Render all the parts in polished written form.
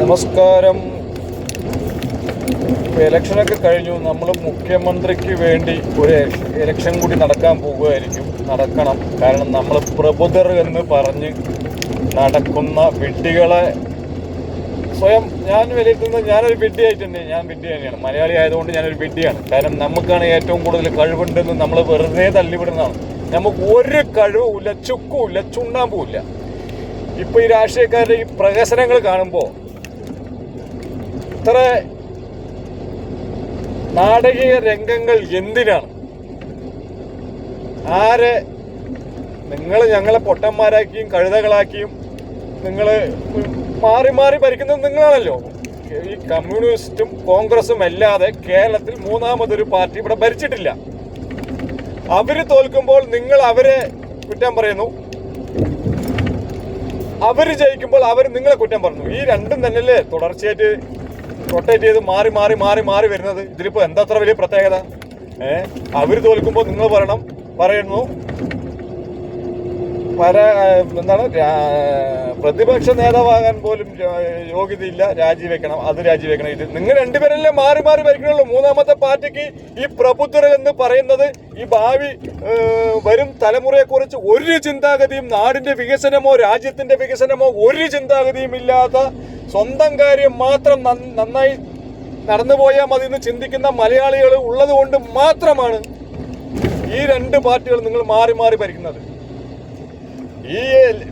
നമസ്കാരം. ഇലക്ഷനൊക്കെ കഴിഞ്ഞു. നമ്മൾ മുഖ്യമന്ത്രിക്ക് വേണ്ടി ഒരു ഇലക്ഷൻ കൂടി നടക്കാൻ നടക്കണം. കാരണം നമ്മൾ പ്രബുദ്ധർ എന്ന് പറഞ്ഞ് നടക്കുന്ന വിഡ്ഢികളെ സ്വയം ഞാൻ വിലയിരുത്തുന്നത് ഞാനൊരു വിഡ്ഢിയായിട്ട് തന്നെ. ഞാൻ വിഡ്ഢി തന്നെയാണ്. മലയാളി ആയതുകൊണ്ട് ഞാനൊരു വിഡ്ഢിയാണ്. കാരണം നമുക്കാണ് ഏറ്റവും കൂടുതൽ കഴിവുണ്ടെന്ന് നമ്മൾ വെറുതെ തള്ളിവിടുന്നതാണ്. നമുക്ക് ഒരു കഴിവുമില്ല, ചുക്കുമില്ല, ചുണ്ണാമ്പുമില്ല. ഇപ്പോൾ ഈ രാഷ്ട്രീയക്കാരുടെ ഈ പ്രഹസനങ്ങൾ കാണുമ്പോൾ ഇത്ര നാടകീയ രംഗങ്ങൾ എന്തിനാണ്? ആരെ നിങ്ങൾ ഞങ്ങളെ പൊട്ടന്മാരാക്കിയും കഴുതകളാക്കിയും നിങ്ങൾ മാറി മാറി ഭരിക്കുന്നത് നിങ്ങളാണല്ലോ. ഈ കമ്മ്യൂണിസ്റ്റും കോൺഗ്രസും അല്ലാതെ കേരളത്തിൽ മൂന്നാമതൊരു പാർട്ടി ഇവിടെ ഭരിച്ചിട്ടില്ല. അവര് തോൽക്കുമ്പോൾ നിങ്ങൾ അവരെ കുറ്റം പറയുന്നു, അവര് ജയിക്കുമ്പോൾ അവർ നിങ്ങളെ കുറ്റം പറഞ്ഞു. ഈ രണ്ടും തന്നെയല്ലേ തുടർച്ചയായിട്ട് റൊട്ടേറ്റ് ചെയ്ത് മാറി മാറി മാറി മാറി വരുന്നത്. ഇതിലിപ്പോൾ എന്താ അത്ര വലിയ പ്രത്യേകത? അവര് തോൽക്കുമ്പോൾ നിങ്ങൾ പറയുന്നു എന്താണ് പ്രതിപക്ഷ നേതാവാകാൻ പോലും യോഗ്യതയില്ല, രാജിവെക്കണം, അത് രാജിവെക്കണം. ഇത് നിങ്ങൾ രണ്ടുപേരല്ലേ മാറി മാറി ഭരിക്കണുള്ളൂ. മൂന്നാമത്തെ പാർട്ടിക്ക് ഈ പ്രബുദ്ധർ എന്ന് പറയുന്നത് ഈ ഭാവി വരും തലമുറയെക്കുറിച്ച് ഒരു ചിന്താഗതിയും, നാടിന്റെ വികസനമോ രാജ്യത്തിന്റെ വികസനമോ ഒരു ചിന്താഗതിയും ഇല്ലാത്ത സ്വന്തം കാര്യം മാത്രം നന്നായി നടന്നു പോയാൽ മതി എന്ന് ചിന്തിക്കുന്ന മലയാളികൾ ഉള്ളത് കൊണ്ട് മാത്രമാണ് ഈ രണ്ട് പാർട്ടികൾ നിങ്ങൾ മാറി മാറി ഭരിക്കുന്നത്. ഈ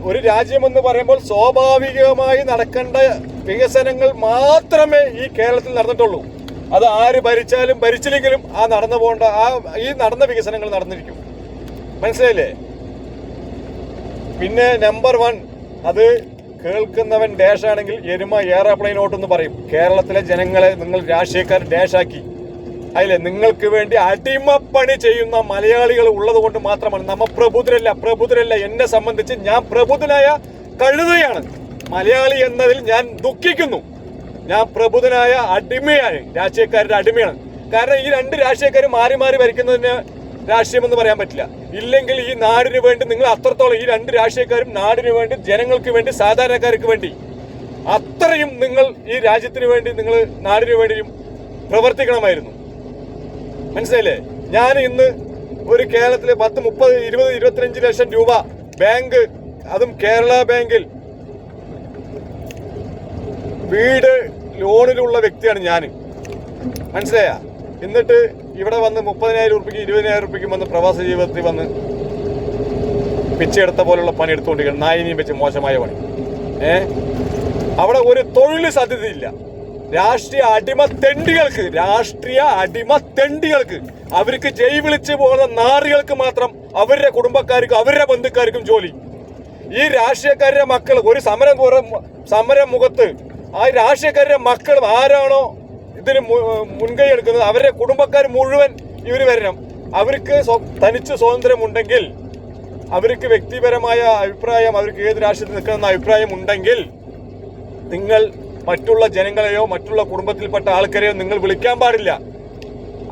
ഒരു രാജ്യമെന്ന് പറയുമ്പോൾ സ്വാഭാവികമായി നടക്കേണ്ട വികസനങ്ങൾ മാത്രമേ ഈ കേരളത്തിൽ നടന്നിട്ടുള്ളൂ. അത് ആര് ഭരിച്ചാലും ഭരിച്ചില്ലെങ്കിലും ആ നടന്നു പോകേണ്ട ഈ നടന്ന വികസനങ്ങൾ നടന്നിരിക്കും. മനസ്സിലായില്ലേ? പിന്നെ നമ്പർ 1, അത് കേൾക്കുന്നവൻ ഡാഷാണെങ്കിൽ എരുമ എയർപ്ലെയിനോട്ടെന്ന് പറയും. കേരളത്തിലെ ജനങ്ങളെ നിങ്ങൾ രാഷ്ട്രീയക്കാർ ഡാഷാക്കി. അതിലെ നിങ്ങൾക്ക് വേണ്ടി അടിമപ്പണി ചെയ്യുന്ന മലയാളികൾ ഉള്ളത് കൊണ്ട് മാത്രമാണ്. നമ്മ പ്രബുദ്ധരല്ല. എന്നെ സംബന്ധിച്ച് ഞാൻ പ്രബുദ്ധനായ കഴുതയാണ്. മലയാളി എന്നതിൽ ഞാൻ ദുഃഖിക്കുന്നു. ഞാൻ പ്രബുദ്ധനായ അടിമയാണ്, രാഷ്ട്രീയക്കാരുടെ അടിമയാണ്. കാരണം ഈ രണ്ട് രാഷ്ട്രീയക്കാരും മാറി മാറി ഭരിക്കുന്നതിന് രാഷ്ട്രീയമെന്ന് പറയാൻ പറ്റില്ല. ഇല്ലെങ്കിൽ ഈ നാടിന് വേണ്ടി നിങ്ങൾ അത്രത്തോളം, ഈ രണ്ട് രാഷ്ട്രീയക്കാരും നാടിന് വേണ്ടി, ജനങ്ങൾക്ക് വേണ്ടി, സാധാരണക്കാർക്ക് വേണ്ടി അത്രയും നിങ്ങൾ ഈ രാജ്യത്തിന് വേണ്ടി, നിങ്ങൾ നാടിന് വേണ്ടിയും പ്രവർത്തിക്കണമായിരുന്നു. മനസ്സിലായില്ലേ? ഞാൻ ഇന്ന് ഒരു കേരളത്തിലെ 10, 30, 20, 25 ലക്ഷം രൂപ ബാങ്ക്, അതും കേരള ബാങ്കിൽ വീട് ലോണിലുള്ള വ്യക്തിയാണ് ഞാൻ. മനസ്സിലായ? എന്നിട്ട് ഇവിടെ വന്ന് 30,000 രൂപയ്ക്ക് 20,000 രൂപയ്ക്ക് വന്ന് പ്രവാസ ജീവിതത്തിൽ വന്ന് പിച്ചെടുത്ത പോലുള്ള പണി എടുത്തുകൊണ്ടിരിക്കണം. നായിനിയും വെച്ച് മോശമായ പണി. അവിടെ ഒരു തൊഴിൽ സാധ്യതയില്ല. രാഷ്ട്രീയ അടിമത്തെണ്ടികൾക്ക് അവർക്ക് ജയ് വിളിച്ച് പോകുന്ന നാറികൾക്ക് മാത്രം, അവരുടെ കുടുംബക്കാർക്കും അവരുടെ ബന്ധുക്കാർക്കും ജോലി. ഈ രാഷ്ട്രീയക്കാരുടെ മക്കൾ ഒരു സമരം മുഖത്ത് ആ രാഷ്ട്രീയക്കാരുടെ മക്കൾ ആരാണോ ഇതിന് മുൻകൈ എടുക്കുന്നത്, അവരുടെ കുടുംബക്കാർ മുഴുവൻ ഇവർ വരണം. അവർക്ക് തനിച്ച് സ്വാതന്ത്ര്യമുണ്ടെങ്കിൽ, അവർക്ക് വ്യക്തിപരമായ അഭിപ്രായം, അവർക്ക് ഏത് രാഷ്ട്രീയത്തിൽ നിൽക്കുന്ന അഭിപ്രായം ഉണ്ടെങ്കിൽ, നിങ്ങൾ മറ്റുള്ള ജനങ്ങളെയോ മറ്റുള്ള കുടുംബത്തിൽപ്പെട്ട ആൾക്കാരെയോ നിങ്ങൾ വിളിക്കാൻ പാടില്ല.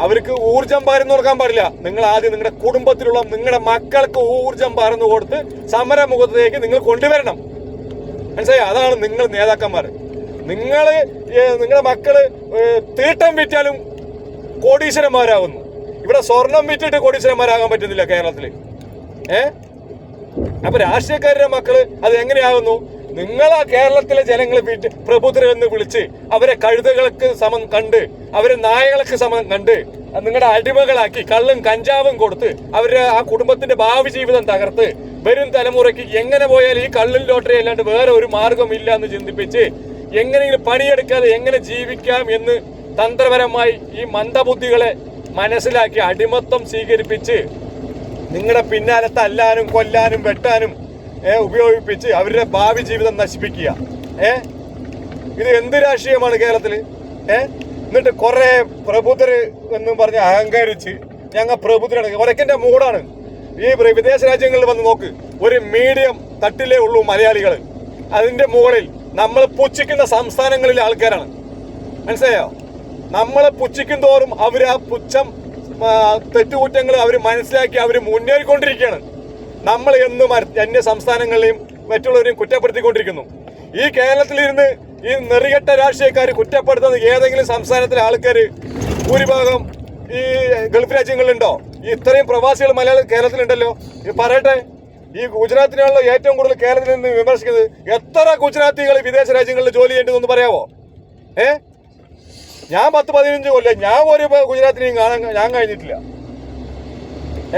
അവർക്ക് ഊർജം പകർന്നു കൊടുക്കാൻ പാടില്ല. നിങ്ങൾ ആദ്യം നിങ്ങളുടെ കുടുംബത്തിലുള്ള നിങ്ങളുടെ മക്കൾക്ക് ഊർജം പകർന്നു കൊടുത്ത് സമരമുഖത്തേക്ക് നിങ്ങൾ കൊണ്ടുവരണം. മനസ്സിലായോ? അതാണ് നിങ്ങൾ നേതാക്കന്മാർ. നിങ്ങളുടെ മക്കള് തീട്ടം വിറ്റാലും കോടീശ്വരന്മാരാകുന്നു. ഇവിടെ സ്വർണം വിറ്റിട്ട് കോടീശ്വരന്മാരാകാൻ പറ്റുന്നില്ല കേരളത്തിൽ. അപ്പൊ രാഷ്ട്രീയക്കാരുടെ മക്കള് അത് എങ്ങനെയാകുന്നു? നിങ്ങൾ ആ കേരളത്തിലെ ജനങ്ങളെ പ്രബുദ്ധരെന്ന് വിളിച്ച് അവരെ കഴുതകൾക്ക് സമം കണ്ട്, അവരെ നായകൾക്ക് സമം കണ്ട് നിങ്ങളുടെ അടിമകളാക്കി കള്ളും കഞ്ചാവും കൊടുത്ത് അവരുടെ ആ കുടുംബത്തിന്റെ ഭാവി ജീവിതം തകർത്ത് വരും തലമുറയ്ക്ക് എങ്ങനെ പോയാൽ ഈ കള്ളിൽ ലോട്ടറി അല്ലാണ്ട് വേറെ ഒരു മാർഗം ഇല്ല എന്ന് ചിന്തിപ്പിച്ച് എങ്ങനെയെങ്കിലും പണിയെടുക്കാതെ എങ്ങനെ ജീവിക്കാം എന്ന് തന്ത്രപരമായി ഈ മന്ദബുദ്ധികളെ മനസ്സിലാക്കി അടിമത്വം സ്വീകരിപ്പിച്ച് നിങ്ങളുടെ പിന്നാലെ തല്ലാനും കൊല്ലാനും വെട്ടാനും ഉപയോഗിപ്പിച്ച് അവരുടെ ഭാവി ജീവിതം നശിപ്പിക്കുക. ഇത് എന്ത് രാഷ്ട്രീയമാണ് കേരളത്തില്? എന്നിട്ട് കുറെ പ്രബുദ്ധര് എന്നും പറഞ്ഞ് അഹങ്കരിച്ച് ഞങ്ങൾ പ്രബുദ്ധരാണ്. ഒരക്കന്റെ മൂടാണ്. ഈ വിദേശ രാജ്യങ്ങളിൽ വന്ന് നോക്ക്, ഒരു മീഡിയം തട്ടിലേ ഉള്ളൂ മലയാളികൾ. അതിന്റെ മുകളിൽ നമ്മൾ പുച്ഛിക്കുന്ന സംസ്ഥാനങ്ങളിലെ ആൾക്കാരാണ്. മനസ്സിലായോ? നമ്മളെ പുച്ഛിക്കും തോറും അവർ ആ പുച്ഛം, തെറ്റുകുറ്റങ്ങൾ അവർ മനസ്സിലാക്കി അവർ മുന്നേറിക്കൊണ്ടിരിക്കുകയാണ്. നമ്മൾ എന്നും അന്യ സംസ്ഥാനങ്ങളെയും മറ്റുള്ളവരെയും കുറ്റപ്പെടുത്തിക്കൊണ്ടിരിക്കുന്നു. ഈ കേരളത്തിലിരുന്ന് ഈ നെറികെട്ട രാഷ്ട്രീയക്കാർ കുറ്റപ്പെടുത്തുന്ന ഏതെങ്കിലും സംസ്ഥാനത്തിലെ ആൾക്കാർ ഭൂരിഭാഗം ഈ ഗൾഫ് രാജ്യങ്ങളിലുണ്ടോ? ഇത്രയും പ്രവാസികൾ മലയാളം കേരളത്തിലുണ്ടല്ലോ. പറയട്ടെ, ഈ ഗുജറാത്തിനാണല്ലോ ഏറ്റവും കൂടുതൽ കേരളത്തിൽ നിന്ന് വിമർശിക്കുന്നത്. എത്ര ഗുജറാത്തികൾ വിദേശ രാജ്യങ്ങളിൽ ജോലി ചെയ്യേണ്ടതെന്ന് പറയാവോ? ഞാൻ 10-15 കൊല്ലം ഞാൻ ഒരു ഗുജറാത്തിനെയും ഞാൻ കഴിഞ്ഞിട്ടില്ല.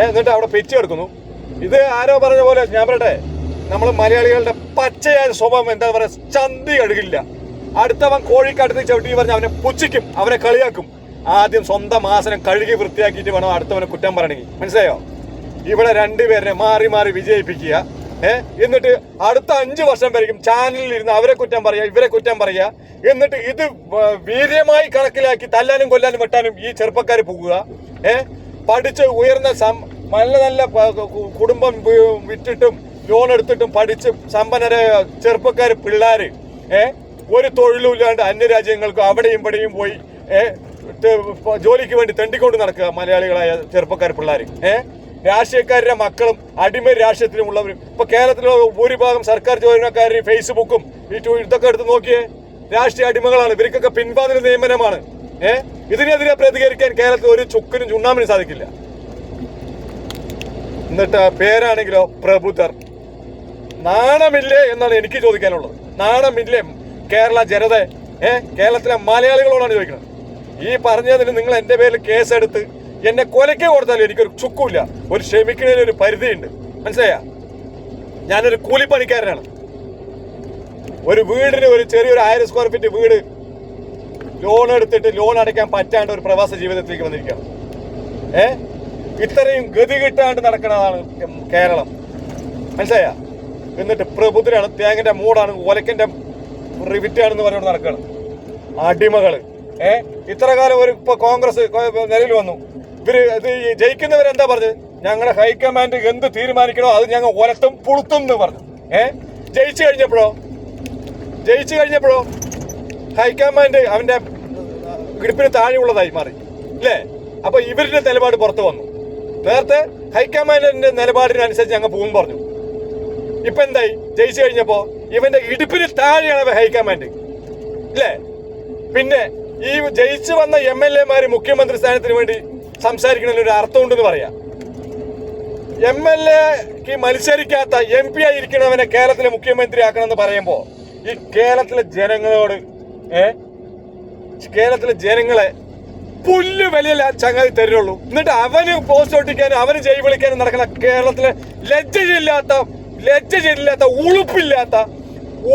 എന്നിട്ട് അവിടെ പിച്ച് എടുക്കുന്നു. ഇത് ആരോ പറഞ്ഞ പോലെ ഞാൻ പറയട്ടെ, നമ്മൾ മലയാളികളുടെ പച്ചയായ സ്വഭാവം എന്താ പറയുക, ചന്തി കഴുകില്ല. അടുത്തവൻ കോഴിക്കടുത്ത് ചവിട്ടി പറഞ്ഞ് അവനെ പുച്ഛിക്കും, അവനെ കളിയാക്കും. ആദ്യം സ്വന്തം ആസനം കഴുകി വൃത്തിയാക്കിയിട്ട് വേണം അടുത്തവനെ കുറ്റം പറയണമെങ്കിൽ. മനസ്സിലായോ? ഇവിടെ രണ്ടുപേരെ മാറി മാറി വിജയിപ്പിക്കുക. എന്നിട്ട് അടുത്ത 5 വർഷം വരെയും ചാനലിൽ ഇരുന്ന് അവരെ കുറ്റം പറയുക, ഇവരെ കുറ്റം പറയുക. എന്നിട്ട് ഇത് വീര്യമായി കണക്കിലാക്കി തല്ലാനും കൊല്ലാനും വെട്ടാനും ഈ ചെറുപ്പക്കാർ പോകുക. പഠിച്ച് ഉയർന്ന നല്ല നല്ല കുടുംബം വിറ്റിട്ടും ലോൺ എടുത്തിട്ടും പഠിച്ച് സമ്പന്നരായ ചെറുപ്പക്കാർ പിള്ളേർ ഒരു തൊഴിലും ഇല്ലാണ്ട് അന്യരാജ്യങ്ങൾക്ക് അവിടെയും ഇവിടെയും പോയി ജോലിക്ക് വേണ്ടി തെണ്ടിക്കൊണ്ട് നടക്കുക മലയാളികളായ ചെറുപ്പക്കാർ പിള്ളേർ. രാഷ്ട്രീയക്കാരുടെ മക്കളും അടിമ രാഷ്ട്രീയത്തിലുമുള്ളവരും. ഇപ്പൊ കേരളത്തിലെ ഭൂരിഭാഗം സർക്കാർ ജീവനക്കാരും ഫേസ്ബുക്കും ഇതൊക്കെ എടുത്ത് നോക്കിയേ, രാഷ്ട്രീയ അടിമകളാണ്. ഇവർക്കൊക്കെ പിൻവാതിൽ നിയമനമാണ്. ഇതിനെതിരെ പ്രതികരിക്കാൻ കേരളത്തിൽ ഒരു ചുക്കിനും ചുണ്ണാമിനും സാധിക്കില്ല. എന്നിട്ട് പേരാണെങ്കിലോ പ്രബുദ്ധർ. നാണമില്ലേ എന്നാണ് എനിക്ക് ചോദിക്കാനുള്ളത്. നാണമില്ലേ കേരള ജനത? കേരളത്തിലെ മലയാളികളോടാണ് ചോദിക്കുന്നത്. ഈ പറഞ്ഞതിന് നിങ്ങൾ എൻ്റെ പേരിൽ കേസെടുത്ത് എന്നെ കൊലയ്ക്ക് കൊടുത്താലും എനിക്കൊരു ചുക്കുമില്ല. ഒരു ക്ഷമിക്കുന്നതിന് ഒരു പരിധിയുണ്ട്. മനസ്സിലായ? ഞാനൊരു കൂലിപ്പണിക്കാരനാണ്. ഒരു വീടിന് ഒരു ചെറിയൊരു 1000 സ്ക്വയർ ഫീറ്റ് വീട് ലോൺ എടുത്തിട്ട് ലോൺ അടയ്ക്കാൻ പറ്റാണ്ട് ഒരു പ്രവാസ ജീവിതത്തിലേക്ക് വന്നിരിക്കുകയാണ്. ഇത്രയും ഗതി കിട്ടാണ്ട് നടക്കുന്നതാണ് കേരളം. മനസ്സിലായ? എന്നിട്ട് പ്രബുദ്ധരാണ്, തേങ്ങന്റെ മൂടാണ്, ഒലക്കന്റെ റിവിറ്റാണെന്ന് പറഞ്ഞുകൊണ്ട് നടക്കുകയാണ് അടിമകള്. ഇത്ര കാലം ഒരു ഇപ്പൊ കോൺഗ്രസ് നിലയിൽ വന്നു. ഇവര് ഇത് ജയിക്കുന്നവരെന്താ പറഞ്ഞത്? ഞങ്ങളുടെ ഹൈക്കമാൻഡ് എന്ത് തീരുമാനിക്കണോ അത് ഞങ്ങൾ ഒലത്തും പുളുത്തും എന്ന് പറഞ്ഞു. ജയിച്ചു കഴിഞ്ഞപ്പോഴോ ഹൈക്കമാൻഡ് അവന്റെ ഇടുപ്പിന് താഴെയുള്ളതായി മാറി അല്ലേ? അപ്പൊ ഇവരുടെ നിലപാട് പുറത്തു വന്നു. നേരത്തെ ഹൈക്കമാൻഡിന്റെ നിലപാടിനനുസരിച്ച് ഞങ്ങൾ പോകും പറഞ്ഞു. ഇപ്പൊ എന്തായി? ജയിച്ചു കഴിഞ്ഞപ്പോ ഇവന്റെ ഇടുപ്പിന് താഴെയാണ് ഹൈക്കമാൻഡ് അല്ലേ? പിന്നെ ഈ ജയിച്ചു വന്ന MLA-മാര് മുഖ്യമന്ത്രി സ്ഥാനത്തിന് വേണ്ടി സംസാരിക്കണതിന് ഒരു അർത്ഥമുണ്ടെന്ന് പറയാം. MLA-ക്ക് മത്സരിക്കാത്ത MP ആയിരിക്കണവനെ കേരളത്തിലെ മുഖ്യമന്ത്രി ആക്കണമെന്ന് പറയുമ്പോ ഈ കേരളത്തിലെ ജനങ്ങളെ പുല്ല് വലിയ ചങ്ങാതി തരുള്ളൂ. എന്നിട്ട് അവന് പോസ്റ്റ് ഒട്ടിക്കാനും അവന് ജയ് വിളിക്കാനും നടക്കുന്ന കേരളത്തിലെ ലജ്ജയില്ലാത്ത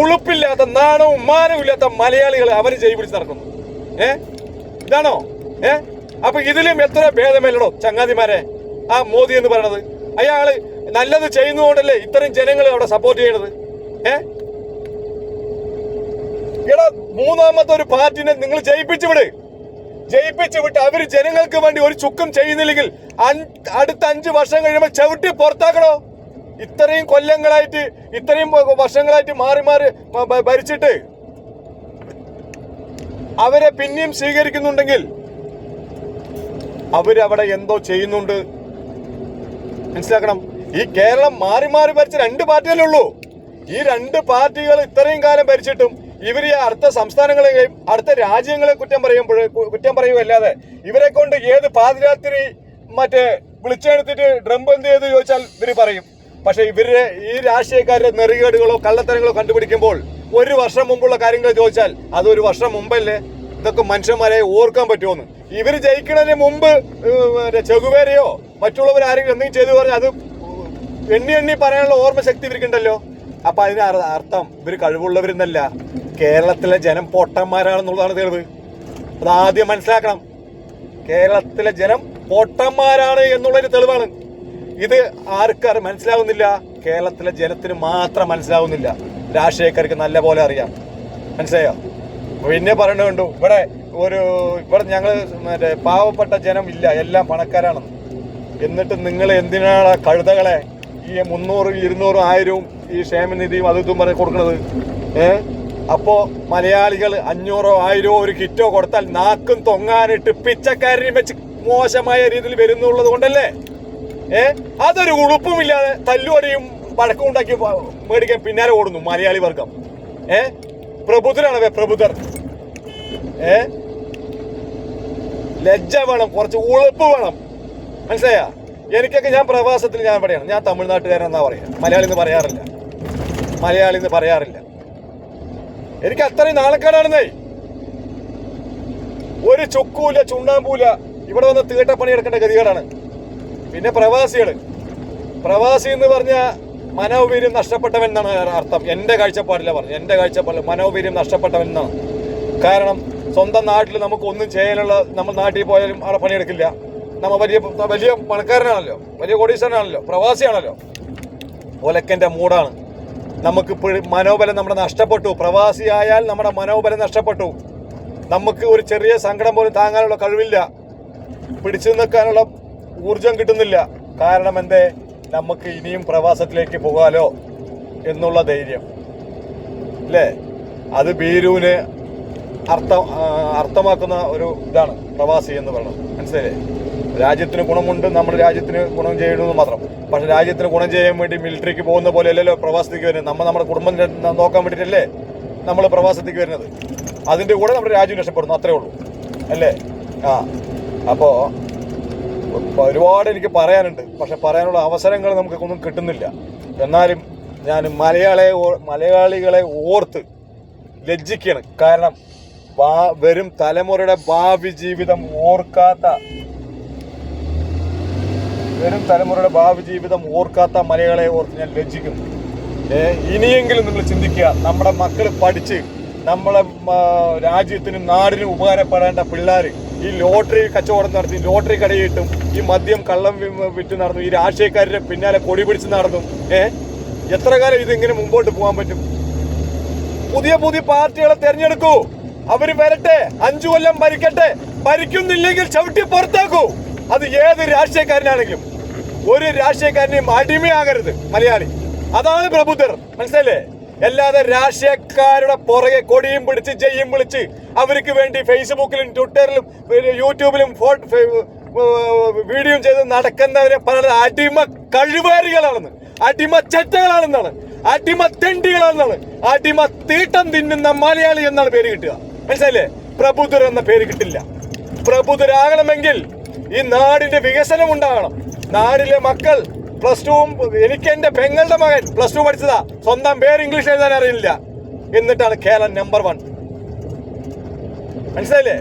ഉളുപ്പില്ലാത്ത നാണവും മാനവും ഇല്ലാത്ത മലയാളികൾ അവന് ജയ് വിളിച്ച് നടക്കുന്നു. ഇതാണോ? അപ്പൊ ഇതിലും എത്ര ഭേദമല്ലടോ ചങ്ങാതിമാരെ ആ മോദി എന്ന് പറയണത്? അയാള് നല്ലത് ചെയ്യുന്നതുകൊണ്ടല്ലേ ഇത്രയും ജനങ്ങൾ അവിടെ സപ്പോർട്ട് ചെയ്യണത്? എടാ, മൂന്നാമത്തെ ഒരു പാർട്ടിനെ നിങ്ങൾ ജയിപ്പിച്ചു വിട്ട് അവര് ജനങ്ങൾക്ക് വേണ്ടി ഒരു ചുക്കും ചെയ്യുന്നില്ലെങ്കിൽ അടുത്ത 5 വർഷം കഴിയുമ്പോൾ ചവിട്ടി പുറത്താക്കണോ? ഇത്രയും കൊല്ലങ്ങളായിട്ട് ഇത്രയും വർഷങ്ങളായിട്ട് മാറി മാറി ഭരിച്ചിട്ട് അവരെ പിന്നെയും സ്വീകരിക്കുന്നുണ്ടെങ്കിൽ അവരവിടെ എന്തോ ചെയ്യുന്നുണ്ട്. മനസ്സിലാക്കണം. ഈ കേരളം മാറി മാറി ഭരിച്ച 2 പാർട്ടികളേ ഉള്ളൂ. ഈ 2 പാർട്ടികൾ ഇത്രയും കാലം ഭരിച്ചിട്ടും ഇവർ ഈ അടുത്ത സംസ്ഥാനങ്ങളെയും അടുത്ത രാജ്യങ്ങളെ കുറ്റം പറയുകയല്ലാതെ ഇവരെ കൊണ്ട് ഏത് പാതിരാത്രി വിളിച്ചെടുത്തിട്ട് ഡ്രം ബന്ദ് ചെയ്ത് ചോദിച്ചാൽ ഇവര് പറയും. പക്ഷെ ഇവരുടെ ഈ രാഷ്ട്രീയക്കാരുടെ നെറികേടുകളോ കള്ളത്തരങ്ങളോ കണ്ടുപിടിക്കുമ്പോൾ 1 വർഷം മുമ്പുള്ള കാര്യങ്ങൾ ചോദിച്ചാൽ അത് 1 വർഷം മുമ്പല്ലേ? ഇതൊക്കെ മനുഷ്യന്മാരെ ഓർക്കാൻ പറ്റുമെന്ന്. ഇവര് ജയിക്കുന്നതിന് മുമ്പ് ചെകുവേരയോ മറ്റുള്ളവർ ആരെങ്കിലും എന്തെങ്കിലും ചെയ്തു പറഞ്ഞാൽ അത് എണ്ണി പറയാനുള്ള ഓർമ്മശക്തി ഇവർക്കുണ്ടല്ലോ. അപ്പൊ അതിന് അർത്ഥം ഇവര് കഴിവുള്ളവരെന്നല്ല, കേരളത്തിലെ ജനം പൊട്ടന്മാരാണെന്നുള്ളതാണ് തെളിവ്. അതാദ്യം മനസ്സിലാക്കണം. കേരളത്തിലെ ജനം പൊട്ടന്മാരാണ് എന്നുള്ളൊരു തെളിവാണ് ഇത്. ആർക്കാർ മനസ്സിലാവുന്നില്ല? കേരളത്തിലെ ജനത്തിന് മാത്രം മനസ്സിലാവുന്നില്ല. രാഷ്ട്രീയക്കാർക്ക് നല്ല പോലെ അറിയാം. മനസ്സിലായോ? പിന്നെ പറയണുണ്ടു ഇവിടെ ഞങ്ങൾ പാവപ്പെട്ട ജനം ഇല്ല, എല്ലാം പണക്കാരാണെന്ന്. എന്നിട്ട് നിങ്ങൾ എന്തിനാണ് കഴുതകളെ ഈ 300, 200, 1000 ഈ ക്ഷേമനിധിയും അതും പറഞ്ഞ് കൊടുക്കുന്നത്? അപ്പോ മലയാളികൾ 500, 1000 ഒരു കിറ്റോ കൊടുത്താൽ നാക്കും തൊങ്ങാനിട്ട് പിച്ചക്കാരനെയും വെച്ച് മോശമായ രീതിയിൽ വരുന്നുള്ളത് കൊണ്ടല്ലേ? അതൊരു ഉളുപ്പുമില്ലാതെ തല്ലുവടിയും വഴക്കും ഉണ്ടാക്കി മേടിക്കാൻ പിന്നാലെ ഓടുന്നു മലയാളി വർഗം. പ്രബുദ്ധരാണ് പ്രബുദ്ധർ. ലജ്ജ വേണം, കുറച്ച് ഉളുപ്പ് വേണം, മനസ്സിലായാ? എനിക്കൊക്കെ ഞാൻ പ്രവാസത്തിൽ ഞാൻ പറയണം, ഞാൻ തമിഴ്നാട്ടുകാരൻ എന്നാ പറയാ, മലയാളി എന്ന് പറയാറില്ല. എനിക്ക് അത്രയും നാണക്കേടാണെന്നേ. ഒരു ചുക്കൂല ചുണ്ണാമ്പൂല ഇവിടെ വന്ന് തീട്ടപ്പണി എടുക്കേണ്ട ഗതികേടാണ്. പിന്നെ പ്രവാസി എന്ന് പറഞ്ഞ മനോവീര്യം നഷ്ടപ്പെട്ടവൻ എന്നാണ് അർത്ഥം. എൻ്റെ കാഴ്ചപ്പാടില്ല പറഞ്ഞു, എൻ്റെ കാഴ്ചപ്പാടിൽ മനോവീര്യം നഷ്ടപ്പെട്ടവൻ എന്നാണ്. കാരണം സ്വന്തം നാട്ടിൽ നമുക്ക് ഒന്നും ചെയ്യാനുള്ള, നമ്മൾ നാട്ടിൽ പോയാലും അവിടെ പണിയെടുക്കില്ല. നമ്മൾ വലിയ പണക്കാരനാണല്ലോ, വലിയ കോടീശ്വരനാണല്ലോ, പ്രവാസിയാണല്ലോ. ഒലക്കൻ്റെ മൂടാണ്. നമുക്ക് മനോബലം നമ്മുടെ നഷ്ടപ്പെട്ടു. പ്രവാസിയായാൽ നമ്മുടെ മനോബലം നഷ്ടപ്പെട്ടു. നമുക്ക് ഒരു ചെറിയ സങ്കടം പോലും താങ്ങാനുള്ള കഴിവില്ല, പിടിച്ചു നിൽക്കാനുള്ള ഊർജം കിട്ടുന്നില്ല. കാരണം എന്തേ? നമുക്ക് ഇനിയും പ്രവാസത്തിലേക്ക് പോകാലോ എന്നുള്ള ധൈര്യം അല്ലേ? അത് ബീരുവിന് അർത്ഥമാക്കുന്ന ഒരു ഇതാണ് പ്രവാസി എന്ന് പറയുന്നത്, മനസ്സിലായില്ലേ? രാജ്യത്തിന് ഗുണമുണ്ട്, നമ്മുടെ രാജ്യത്തിന് ഗുണം ചെയ്യണമെന്ന് മാത്രം. പക്ഷെ രാജ്യത്തിന് ഗുണം ചെയ്യാൻ വേണ്ടി മിലിറ്ററിക്ക് പോകുന്ന പോലെ അല്ലല്ലോ പ്രവാസത്തേക്ക് വരുന്നത്. നമ്മുടെ കുടുംബം നോക്കാൻ വേണ്ടിയിട്ടല്ലേ നമ്മൾ പ്രവാസത്തേക്ക് വരുന്നത്. അതിൻ്റെ കൂടെ നമ്മുടെ രാജ്യം രക്ഷപ്പെടുന്നു, അത്രേ ഉള്ളൂ അല്ലേ? അപ്പോൾ ഒരുപാട് എനിക്ക് പറയാനുണ്ട്, പക്ഷെ പറയാനുള്ള അവസരങ്ങൾ നമുക്കൊന്നും കിട്ടുന്നില്ല. എന്നാലും ഞാൻ മലയാളികളെ ഓർത്ത് ലജ്ജിക്കുകയാണ്. കാരണം വരും തലമുറയുടെ ഭാവി ജീവിതം ഓർക്കാത്ത മലയാളികളെ ഓർത്ത് ഞാൻ ലജ്ജിക്കുന്നു. ഇനിയെങ്കിലും നിങ്ങൾ ചിന്തിക്കുക, നമ്മുടെ മക്കൾ പഠിച്ച് നമ്മളെ രാജ്യത്തിനും നാടിനും ഉപകാരപ്പെടേണ്ട പിള്ളേർ ഈ ലോട്ടറി കച്ചവടം നടത്തി, ലോട്ടറി കടയിട്ടും ഈ മദ്യം കള്ളം വിറ്റ് നടന്നു, ഈ രാഷ്ട്രീയക്കാരുടെ പിന്നാലെ കൊടി പിടിച്ച് നടന്നു. എത്ര കാലം ഇതിങ്ങനെ മുമ്പോട്ട് പോകാൻ പറ്റും? പുതിയ പാർട്ടികളെ തെരഞ്ഞെടുക്കൂ, അവര് വരട്ടെ, 5 കൊല്ലം ഭരിക്കട്ടെ. ഭരിക്കുന്നില്ലെങ്കിൽ ചവിട്ടി പുറത്താക്കൂ. അത് ഏത് രാഷ്ട്രീയക്കാരനാണെങ്കിലും. ഒരു രാഷ്ട്രീയക്കാരനെയും അടിമയാകരുത് മലയാളി. അതാണ് പ്രബുദ്ധർ, മനസ്സിലല്ലേ? അല്ലാതെ രാഷ്ട്രീയക്കാരുടെ പുറകെ കൊടിയും പിടിച്ച് ജയ്യും വിളിച്ച് അവർക്ക് വേണ്ടി ഫേസ്ബുക്കിലും ട്വിറ്ററിലും യൂട്യൂബിലും വീഡിയോ ചെയ്ത് നടക്കുന്നവരെ പറയുന്നത് അടിമ കഴിവേറികളാണെന്ന്, അടിമ ചെറ്റകളാണെന്നാണ്, അടിമ തെണ്ടികളാണെന്നാണ്, അടിമ തീട്ടം തിന്നുന്ന മലയാളി എന്നാണ് പേര് കിട്ടുക, മനസ്സിലായില്ലേ? പ്രബുദ്ധർ എന്ന പേര് കിട്ടില്ല. പ്രബുദ്ധരാകണമെങ്കിൽ ഈ നാടിന്റെ വികസനം ഉണ്ടാകണം. നാടിലെ മക്കൾ +2, എനിക്ക് എന്റെ പെങ്ങളുടെ മകൻ +2 പഠിച്ചതാ, സ്വന്തം പേര് ഇംഗ്ലീഷ് എഴുതാൻ അറിയില്ല, എന്നിട്ടാണ് കേരളം നമ്പർ 1. മനസ്സിലായില്ലേ?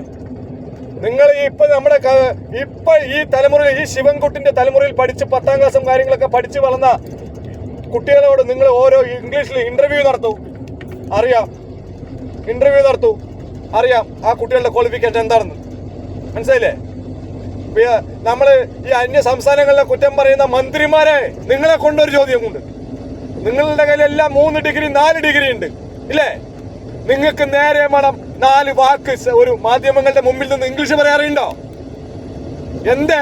നിങ്ങൾ ഇപ്പൊ ഈ തലമുറയിൽ, ഈ ശിവൻകുട്ടിന്റെ തലമുറയിൽ പഠിച്ച് 10ാം ക്ലാസ്സും കാര്യങ്ങളൊക്കെ പഠിച്ച് വളർന്ന കുട്ടികളോട് നിങ്ങൾ ഓരോ ഇംഗ്ലീഷിൽ ഇന്റർവ്യൂ നടത്തൂ, അറിയാം ആ കുട്ടികളുടെ ക്വാളിഫിക്കേഷൻ എന്താണെന്ന്. മനസ്സിലായില്ലേ? നമ്മള് ഈ അന്യ സംസ്ഥാനങ്ങളിലെ കുറ്റം പറയുന്ന മന്ത്രിമാരെ നിങ്ങളെ കൊണ്ടൊരു ചോദ്യമുണ്ട്. നിങ്ങളുടെ കയ്യിലെല്ലാം 3 ഡിഗ്രി 4 ഡിഗ്രി ഉണ്ട് ഇല്ലേ? നിങ്ങൾക്ക് നേരെ വേണം 4 വാക്ക് ഒരു മാധ്യമങ്ങളുടെ മുമ്പിൽ നിന്ന് ഇംഗ്ലീഷ് പറയാറുണ്ടോ? എന്തേ?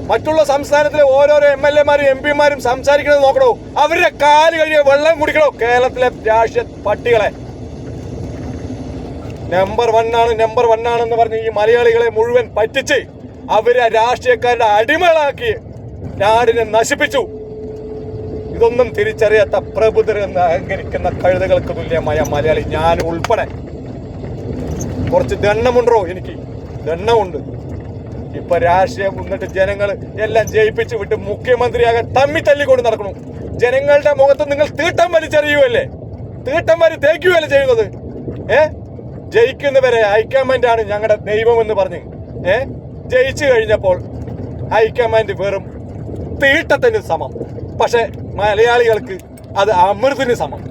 മറ്റുള്ള സംസ്ഥാനത്തിലെ ഓരോരോ MLA-മാരും MP-മാരും സംസാരിക്കുന്നത് നോക്കണോ? അവരുടെ കാല് കഴിയ വെള്ളം കുടിക്കണോ? കേരളത്തിലെ രാഷ്ട്രീയ പട്ടികളെ നമ്പർ 1 ആണെന്ന് പറഞ്ഞ് ഈ മലയാളികളെ മുഴുവൻ പറ്റിച്ച് അവരെ രാഷ്ട്രീയക്കാരുടെ അടിമകളാക്കി നാടിനെ നശിപ്പിച്ചു. ഇതൊന്നും തിരിച്ചറിയാത്ത പ്രബുദ്ധർ എന്ന് അഹങ്കരിക്കുന്ന കഴുതകൾക്ക് തുല്യമായ മലയാളി ഞാൻ ഉൾപ്പെടെ. കുറച്ച് ദണ്ണമുണ്ടോ? എനിക്ക് ദണ്ണമുണ്ട്. ഇപ്പൊ രാഷ്ട്രീയം എന്നിട്ട് ജനങ്ങൾ എല്ലാം ജയിപ്പിച്ചു വിട്ട് മുഖ്യമന്ത്രിയാകാൻ തല്ലിക്കൊണ്ട് നടക്കണു. ജനങ്ങളുടെ മുഖത്ത് നിങ്ങൾ തീട്ടം വലിച്ചെറിയുവല്ലേ, തീട്ടം വലി തേക്കുകയല്ലേ ചെയ്യുന്നത്? ജയിക്കുന്നവരെ ഹൈക്കമാൻഡാണ് ഞങ്ങളുടെ ദൈവം എന്ന് പറഞ്ഞ് ജയിച്ചു കഴിഞ്ഞപ്പോൾ ഹൈക്കമാൻഡ് വെറും തീട്ടത്തിന് സമം. പക്ഷെ മലയാളികൾക്ക് അത് അമൃതിന് സമം.